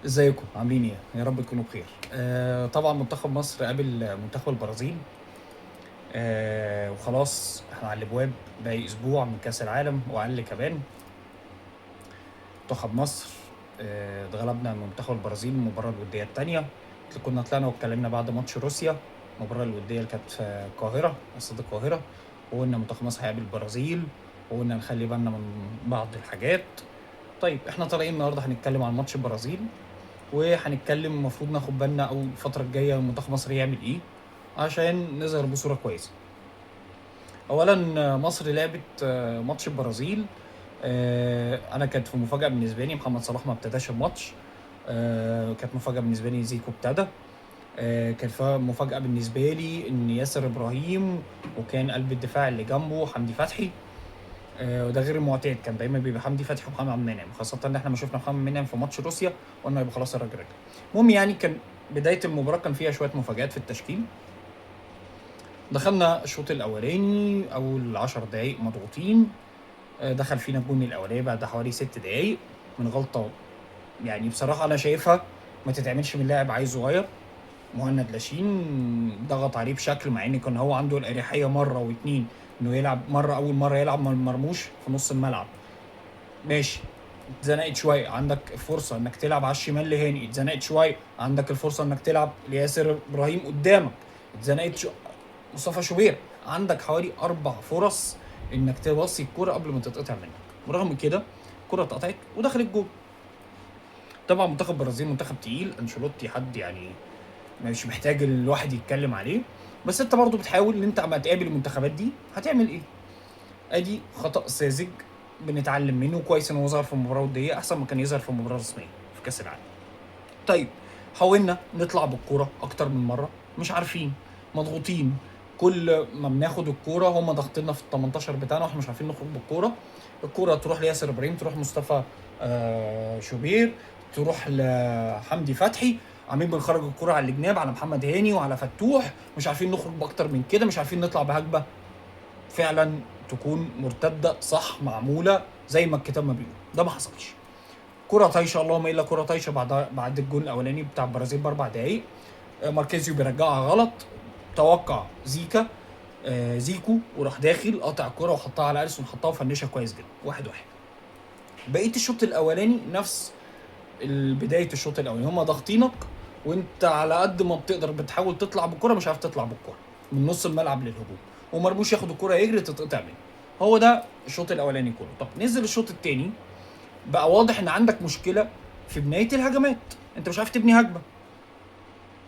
ازيكم عاملين ايه؟ يا رب تكونوا بخير. طبعا منتخب مصر قابل منتخب البرازيل. وخلاص احنا على الابواب، باقي اسبوع من كاس العالم واقل كمان. منتخب مصر اتغلبنا من منتخب البرازيل المباراه الوديه الثانيه اللي كنا طلعنا واتكلمنا بعد ماتش روسيا. المباراه الوديه اللي كانت في القاهره، استاد القاهره، وقلنا منتخب مصر هيقابل البرازيل، وقلنا نخلي بالنا من بعض الحاجات. طيب احنا طالعين النهارده هنتكلم عن ماتش البرازيل، وهنتكلم المفروض ناخد بالنا او الفتره الجايه منتخب مصر يعمل ايه عشان نظهر بصوره كويسه. اولا مصر لعبت ماتش البرازيل. انا كانت في مفاجاه بالنسبه لي، محمد صلاح ما ابتداش الماتش. كانت مفاجاه بالنسبه لي زيكو ابتدى. كانت مفاجاه بالنسبه لي ان ياسر ابراهيم وكان قلب الدفاع اللي جنبه حمدي فتحي. وده غير المعتاد، كان دايما بيبقى حمدي فتحي ومحمد عبد المنعم، خاصه ان احنا ما شفنا محمد منعم في ماتش روسيا وقلنا يبقى خلاص الراجل رجع. المهم يعني كان بدايه المباراه كان فيها شويه مفاجآت في التشكيل. دخلنا الشوط الاولاني اول 10 دقائق مضغوطين. دخل فينا الجون الاولاني بعد حوالي 6 دقائق من غلطه. يعني بصراحه انا شايفها ما تتعملش من لاعب عيل صغير. مهند لاشين ضغط عليه بشكل، مع ان كان هو عنده الاريحيه مره واتنين انه يلعب مره، اول مره يلعب مرموش في نص الملعب. ماشي. اتزنقت شويه، عندك فرصه انك تلعب على الشمال لهاني، اتزنقت شويه عندك الفرصه انك تلعب لياسر ابراهيم قدامك، اتزنقت مصطفى شوبير. عندك حوالي 4 فرص انك تبصي الكوره قبل ما تتقطع منك، ورغم كده الكوره اتقطعت ودخلت جول. طبعا منتخب البرازيل منتخب تقيل، انشيلوتي حد يعني مش محتاج الواحد يتكلم عليه. بس انت برضو بتحاول ان انت اما تقابل المنتخبات دي هتعمل ايه. ادي خطأ ساذج بنتعلم منه، كويس ان هو ظهر في مباراه وديه احسن ما كان يظهر في مباراه رسميه في كاس العالم. طيب حاولنا نطلع بالكوره اكتر من مره، مش عارفين، مضغوطين. كل ما بناخد الكوره هم ضاغطيننا في ال 18 بتاعنا واحنا مش عارفين نخرج بالكوره. الكوره تروح لياسر ابراهيم، تروح مصطفى شوبير، تروح لحمدي فتحي. عاملين بنخرج الكوره على الجناب على محمد هاني وعلى فتوح، مش عارفين نخرج باكتر من كده، مش عارفين نطلع بهجمه فعلا تكون مرتده صح معموله زي ما الكتاب ما بيقول. ده ما حصلش. كره طايشه، اللهم الا كره طايشه بعد الجون الاولاني بتاع البرازيل ب4 دقائق. ماركيزيو بيرجعها غلط. توقع زيكو وراح داخل قاطع الكره وحطها على اليسون، حطها وفنشها كويس جدا 1-1. بقيه الشوط الاولاني نفس بدايه الشوط الاولاني، هم ضاغطينك وانت على قد ما بتقدر بتحاول تطلع بالكره، مش عارف تطلع بالكره من نص الملعب للهجوم، ومرموش ياخد الكره يجري تتقطع منه. هو ده الشوط الاولاني كله. طب نزل الشوط الثاني، بقى واضح ان عندك مشكله في بنايه الهجمات، انت مش عارف تبني هجمه.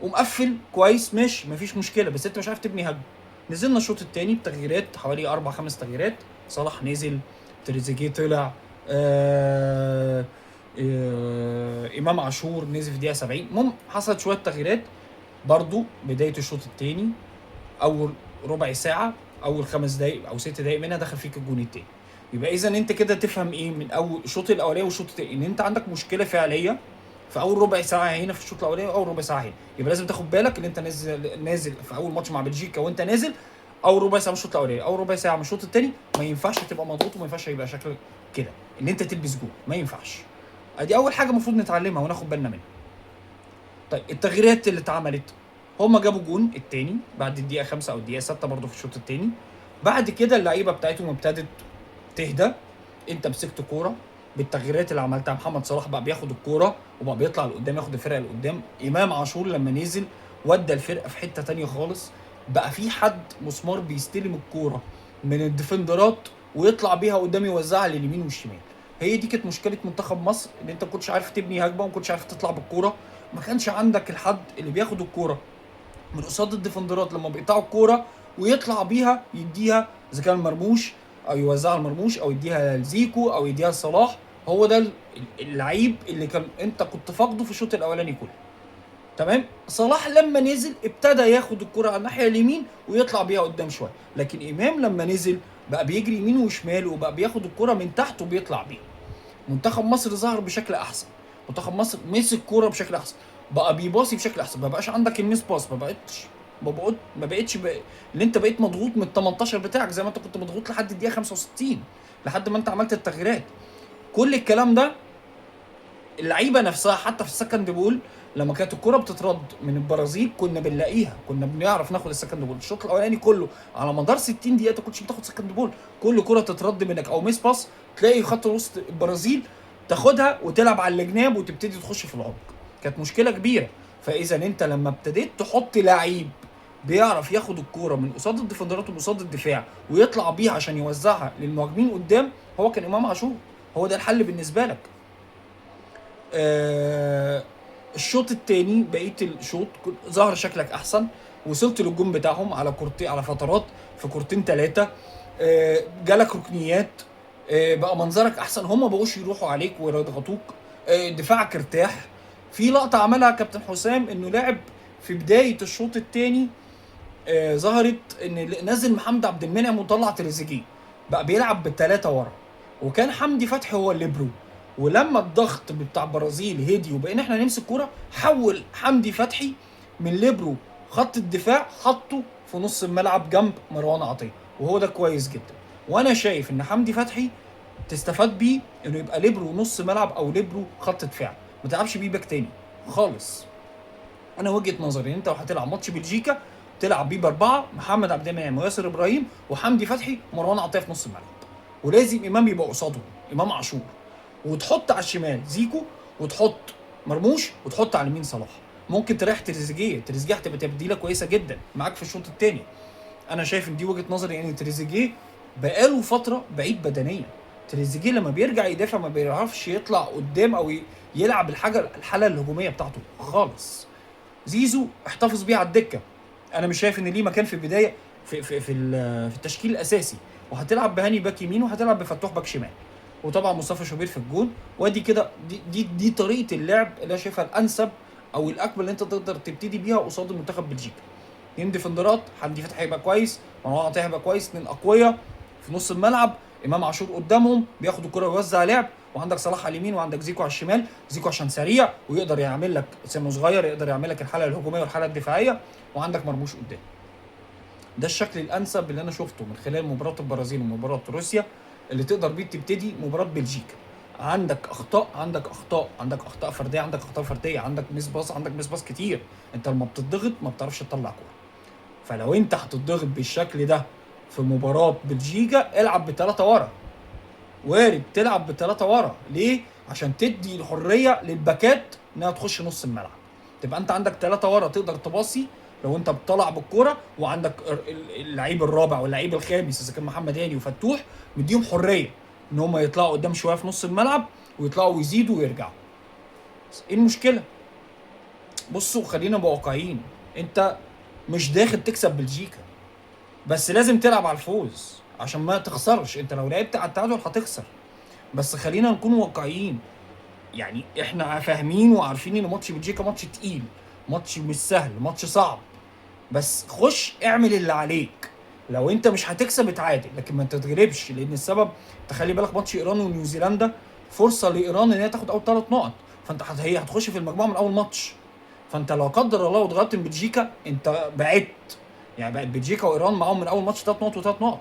ومقفل كويس ماشي مفيش مشكله، بس انت مش عارف تبني هجمه. نزلنا الشوط الثاني بتغييرات، حوالي 4 5 تغييرات. صلاح نزل، تريزيجيه طلع، امام عاشور نزل في دقيقه 70. المهم حصلت شويه تغييرات. برضو بدايه الشوط الثاني اول ربع ساعه، اول 5 دقائق او 6 دقائق منها دخل فيك الجون الثاني. يبقى اذا انت كده تفهم ايه من اول الشوط الاولاني والشوط الثاني، ان انت عندك مشكله فعليه في اول ربع ساعه هنا في الشوط الاولاني واول ربع ساعه هنا. يبقى لازم تاخد بالك ان انت نازل في اول ماتش مع بلجيكا، وانت نازل اول ربع ساعه من الشوط الاولاني اول ربع ساعه من الشوط الثاني ما ينفعش تبقى مضغوط، وما ينفعش يبقى شكلك كده ان انت تلبس جول، ما ينفعش. ادي اول حاجه المفروض نتعلمها وناخد بالنا منها. طيب التغييرات اللي اتعملت، هما جابوا جون التاني بعد الدقيقه 5 او الدقيقه 6 برضه في الشوط التاني. بعد كده اللعيبه بتاعتهم ابتدت تهدى. انت مسكت كوره بالتغييرات اللي عملتها، محمد صلاح بقى بياخد الكوره وبقى بيطلع لقدام ياخد الفرقه لقدام. امام عاشور لما نزل ودى الفرقه في حته تانية خالص. بقى في حد مسمار بيستلم الكوره من الديفندرات ويطلع بيها قدام يوزعها لليمين والشمال. هي دي كانت مشكله منتخب مصر، ان انت ما كنتش عارف تبني هجمه وما كنتش عارف تطلع بالكوره. ما كانش عندك الحد اللي بياخد الكوره من قصاد الديفندرات لما بيقطعوا الكوره ويطلع بيها يديها، اذا كان مرموش او يوزعها لمرموش او يديها لزيكو او يديها لصلاح. هو ده اللعيب اللي كان انت كنت فاقده في الشوط الاولاني كله. تمام. صلاح لما نزل ابتدى ياخد الكرة على الناحيه اليمين ويطلع بيها قدام شويه، لكن امام لما نزل بقى بيجري يمين وشمال وبقى بياخد الكرة من تحت وبيطلع بيها. منتخب مصر ظهر بشكل احسن، منتخب مصر مسك كوره بشكل احسن، بقى بيباصي بشكل احسن، ما بقاش عندك الميس باص، ما بقتش اللي انت بقيت مضغوط من ال 18 بتاعك زي ما انت كنت مضغوط لحد الدقيقه 65 لحد ما انت عملت التغييرات. كل الكلام ده اللعيبه نفسها حتى في السكند بول لما كانت الكره بتترد من البرازيل كنا بنلاقيها، كنا بنعرف ناخد السكند بول. الشوط الاولاني كله على مدار 60 دقيقه ما كنتش بتاخد سكند بول، كل كره تترد منك او ميس باس تلاقي خط وسط البرازيل تاخدها وتلعب على الجناب وتبتدي تخش في العمق، كانت مشكله كبيره. فاذا انت لما ابتديت تحط لعيب بيعرف ياخد الكوره من قصاد الديفندرات وقصاد الدفاع ويطلع بيها عشان يوزعها للمهاجمين قدام، هو كان امام عاشور، هو ده الحل بالنسبه لك. آه الشوط الثاني بقيه الشوط ظهر شكلك احسن، وصلت للجون بتاعهم على كورتين، على فترات في كورتين ثلاثه. جالك ركنيات، بقى منظرك احسن، هم ما بقوش يروحوا عليك ويضغطوك. دفاعك ارتاح. في لقطه عملها كابتن حسام انه لعب في بدايه الشوط الثاني، ظهرت ان نزل محمد عبد المنعم وطلع تريزيجيه، بقى بيلعب بالثلاثه ورا، وكان حمدي فتحي هو الليبرو. ولما الضغط بتاع البرازيل هدي وبقينا احنا نمسك كوره، حول حمدي فتحي من ليبرو خط الدفاع حطه في نص الملعب جنب مروان عطيه، وهو ده كويس جدا. وانا شايف ان حمدي فتحي تستفاد بيه انه يبقى ليبرو نص ملعب او ليبرو خط دفاع، ما تلعبش بيه باك تاني خالص. انا وجهه نظري ان انت لو هتلعب ماتش بلجيكا تلعب بيه باربعه، محمد عبد المنعم وياسر ابراهيم وحمدي فتحي ومروان عطيه في نص الملعب، ولازم امام يبقى قصادهم، امام عاشور، وتحط على الشمال زيكو، وتحط مرموش، وتحط على اليمين صلاح. ممكن تريح تريزيجيه، تريزيجيه هتبقى تبديله كويسه جدا معاك في الشوط الثاني. انا شايف ان دي وجهه نظري، يعني تريزيجيه بقاله فتره بعيد بدنيا. تريزيجيه لما بيرجع يدافع ما بيعرفش يطلع قدام او يلعب الحاله الهجوميه بتاعته خالص. زيزو احتفظ بيه على الدكه، انا مش شايف ان ليه مكان في البدايه في التشكيل الاساسي، وهتلعب بهاني باك يمين وهتلعب بفتوح باك شمال، وطبعا مصطفى شوبير في الجون. وادي كده دي طريقه اللعب اللي انا شايفها الانسب او الاكمل اللي انت تقدر تبتدي بيها قصاد المنتخب بلجيكا. اتنين ديفندرات، حمدي فتحي هيبقى كويس، مروان عطيه هيبقى كويس، اتنين اقوياء في نص الملعب، امام عاشور قدامهم بياخد الكره ويوزع لعب، وعندك صلاح على اليمين وعندك زيكو على الشمال. زيكو عشان سريع ويقدر يعمل لك، سنه صغير يقدر يعمل لك الحاله الهجوميه والحاله الدفاعيه، وعندك مرموش قدام. ده الشكل الانسب اللي انا شفته من خلال مباراه البرازيل ومباراه روسيا اللي تقدر بيه تبتدي مباراه بلجيكا. عندك اخطاء، عندك اخطاء فرديه، عندك ميس باص، عندك ميس باص كتير. انت لما بتضغط ما بتعرفش تطلع كوره. فلو انت هتضغط بالشكل ده في مباراه بلجيكا العب بثلاثه ورا، وارد تلعب بثلاثه ورا. ليه؟ عشان تدي الحريه للباكات انها تخش نص الملعب، تبقى انت عندك ثلاثه ورا تقدر تباصي لو انت بتطلع بالكوره، وعندك اللعيب الرابع واللعيب الخامس اذا كان محمد هاني وفتوح مديهم حريه ان هم يطلعوا قدام شويه في نص الملعب ويطلعوا ويزيدوا ويرجعوا. ايه المشكله؟ بصوا خلينا واقعيين، انت مش داخل تكسب بلجيكا، بس لازم تلعب على الفوز عشان ما تخسرش. انت لو لعبت على التعادل هتخسر، بس خلينا نكون واقعيين. يعني احنا فاهمين وعارفين ان ماتش بلجيكا ماتش تقيل، ماتش مش سهل، ماتش صعب، بس خش اعمل اللي عليك. لو انت مش هتكسب اتعادل، لكن ما تتغلبش، لان السبب تخلي بالك ماتش ايران ونيوزيلندا فرصه لايران ان هي تاخد اول 3 نقط، فانت هي هتخش في المجموعه من اول ماتش. فانت لو قدر الله اتغلبت من بلجيكا انت بعدت، يعني بقت بلجيكا وايران معاهم من اول ماتش 3 نقط و3 نقط.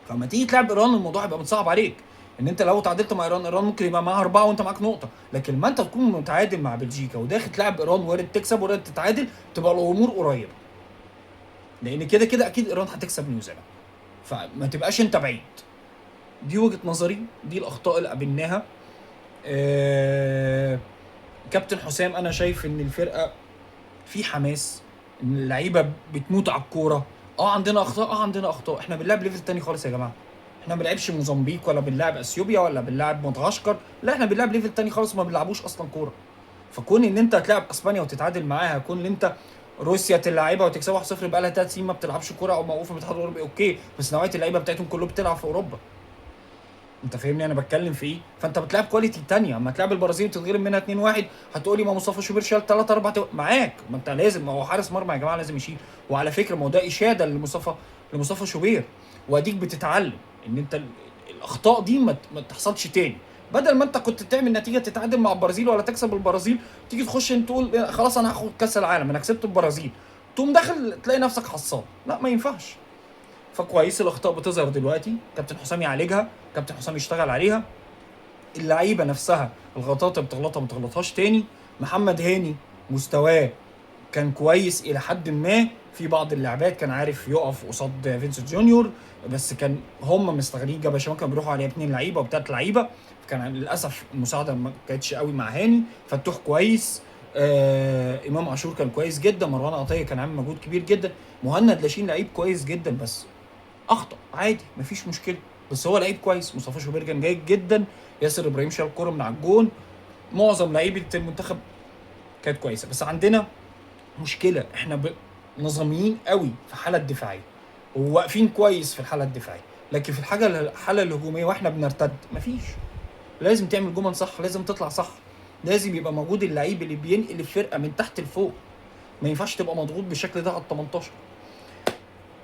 فلما تيجي تلعب ايران الموضوع هيبقى متصعب عليك، ان انت لو تعادلت مع ايران ممكن يبقى معاها 4 وانت معاك نقطه، لكن ما انت تكون متعادل مع بلجيكا وداخل تلعب ايران، وارد تكسب وارد تتعادل، تبقى الامور قريبه، لان كده كده اكيد ايران هتكسب نيوزيلندا، فما تبقاش انت بعيد. دي وجهه نظري، دي الاخطاء اللي قابلناها. كابتن حسام انا شايف ان الفرقه في حماس، ان اللعيبه بتموت على الكوره. عندنا اخطاء، احنا بنلعب ليفل تاني خالص يا جماعه. احنا ما بنلعبش موزمبيق ولا بنلعب اثيوبيا ولا بنلعب مدغشقر، لا احنا بنلعب ليفل تاني خالص، ما بنلعبوش اصلا كوره. فكون ان انت تلعب اسبانيا وتتعادل معاها، كون ان انت روسيا تلعبها وتكسبها 1-0 بقى لها 3 سنين ما بتلعبش كوره او موقوفه من الاتحاد الاوروبي، اوكي، بس نوعيه اللعيبه بتاعتهم كلهم بتلعب في اوروبا. انت فاهمني انا بتكلم في ايه؟ فانت بتلعب كواليتي تانية. اما تلعب البرازيل وتتغلب منها 2-1 هتقولي ما مصطفى شوبير شال 3 4 معاك، ما انت لازم، ما هو حارس مرمى يا جماعه لازم يشيل. وعلى فكره ما هو ده اشاده لمصطفى شوبير، واديك بتتعلم ان انت الاخطاء دي ما تحصلش تاني. بدل ما انت كنت تعمل نتيجه تتعادل مع البرازيل ولا تكسب البرازيل، تيجي تخش انت تقول خلاص انا هاخد كاس العالم انا كسبت البرازيل، تقوم داخل تلاقي نفسك حصان. لا ما ينفعش. فكويس الاخطاء بتظهر دلوقتي، كابتن حسام يعالجها، كابتن حسام يشتغل عليها. اللعيبه نفسها الغلطات اللي بتغلطها ما تغلطهاش تاني. محمد هاني مستواه كان كويس الى حد ما، في بعض اللعبات كان عارف يقف قصاد فينسنت جونيور، بس كان هم مستغلين جبهه شمال، كانوا بيروحوا عليه 2 لعيبه وبتلات لعيبه، كان للاسف المساعده ما كانتش قوي مع هاني. فتوح كويس، امام عاشور كان كويس جدا، مروان عطيه كان عامل مجهود كبير جدا، مهند لاشين لعيب كويس جدا بس اخطا عادي مفيش مشكله، بس هو لعيب كويس. مصطفى شوبير كان جيد جدا، ياسر ابراهيم شال الكوره من على الجون، معظم لعيبه المنتخب كانت كويسه. بس عندنا مشكله، احنا نظاميين قوي في الحاله الدفاعيه وواقفين كويس في الحاله الدفاعيه، لكن في الحاله الهجوميه واحنا بنرتد مفيش. لازم تعمل جمل صح، لازم تطلع صح، لازم يبقى موجود اللعيب اللي بينقل الفرقه من تحت لفوق، ما ينفعش تبقى مضغوط بالشكل ده على ال 18.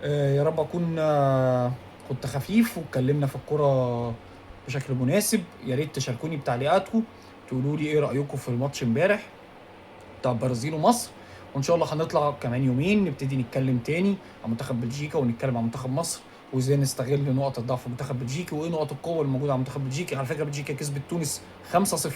يا رب اكون كنت خفيف واتكلمنا في الكوره بشكل مناسب. يا ريت تشاركوني بتعليقاتكم، تقولوا لي ايه رايكم في الماتش امبارح بتاع البرازيل ومصر، وان شاء الله هنطلع كمان يومين نبتدي نتكلم تاني عن منتخب بلجيكا ونتكلم عن منتخب مصر، وازاي نستغل نقط الضعف في منتخب بلجيكا وايه نقط القوه الموجوده على منتخب بلجيكا. على فكره بلجيكا كسبت تونس 5-0،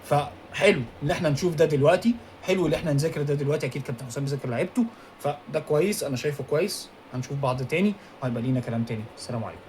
فحلو ان احنا نشوف ده دلوقتي، حلو ان احنا نذاكر ده دلوقتي. اكيد كابتن حسام بيذاكر لعيبته، فده كويس، انا شايفه كويس. هنشوف بعض تاني وهيبقى لينا كلام تاني. السلام عليكم.